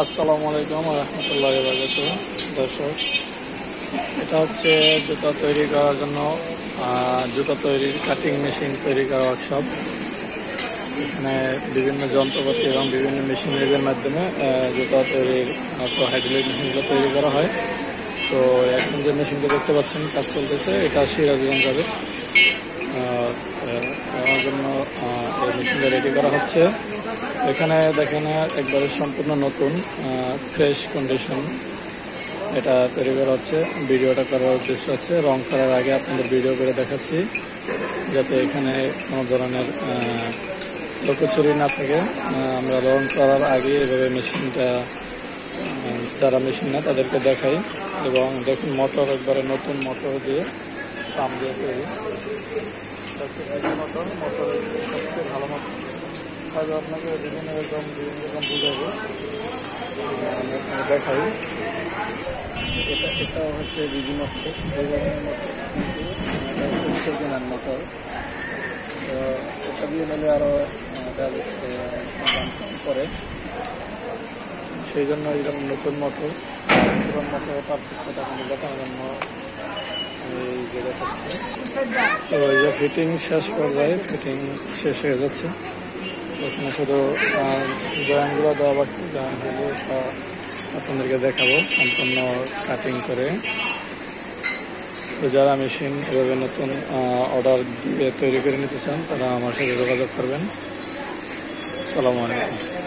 আসসালামু আলাইকুম ওয়া রাহমাতুল্লাহি ওয়া বারাকাতুহু। দর্শক, এটা হচ্ছে জুতা তৈরি করার জন্য জুতা তৈরির কাটিং মেশিন তৈরি করা ওয়ার্কশপ। এখানে বিভিন্ন যন্ত্রপাতি এবং বিভিন্ন মেশিনারির মাধ্যমে জুতা তৈরির হাইড্রোলিক মেশিনগুলো তৈরি করা হয়। তো এখন যে মেশিনটা দেখতে পাচ্ছেন কাজ চলতেছে, এটা সিরাজগঞ্জ যাবে আমার জন্য এই মেশিনটা রেডি করা হচ্ছে। এখানে দেখেন একবারে সম্পূর্ণ নতুন ফ্রেশ কন্ডিশন এটা তৈরি করা হচ্ছে। ভিডিওটা করার উদ্দেশ্য হচ্ছে রং করার আগে আপনাদের ভিডিও করে দেখাচ্ছি, যাতে এখানে কোনো ধরনের লুকোচুরি না থাকে। আমরা রং করার আগে এভাবে মেশিনটা যারা মেশিন না তাদেরকে দেখাই। এবং দেখুন মোটর একবারে নতুন মোটর দিয়ে পাম্প দিয়ে তৈরি মোটরের সবচেয়ে ভালো মতো হয়তো আপনাকে বিভিন্ন রকম বুঝাবো, দেখাই। এটা হচ্ছে বিভিন্ন মোটর, তো এটা দিয়ে নিলে আরও দাম করে, সেই জন্য এরকম নতুন মোটর মোটরের পার্থক্যটা দেখানোর জন্য এই যে দেখাচ্ছি। তো এই যে ফিটিং শেষ পর্যায়ে ফিটিং শেষ হয়ে যাচ্ছে। এখানে শুধু জয়েন্টগুলো দেওয়া বাকি, জয়েন্টগুলো আপনাদেরকে দেখাবো সম্পূর্ণ কাটিং করে। তো যারা মেশিন এভাবে নতুন অর্ডার দিয়ে তৈরি করে নিতে চান তারা আমার সাথে যোগাযোগ করবেন। আসসালামু আলাইকুম।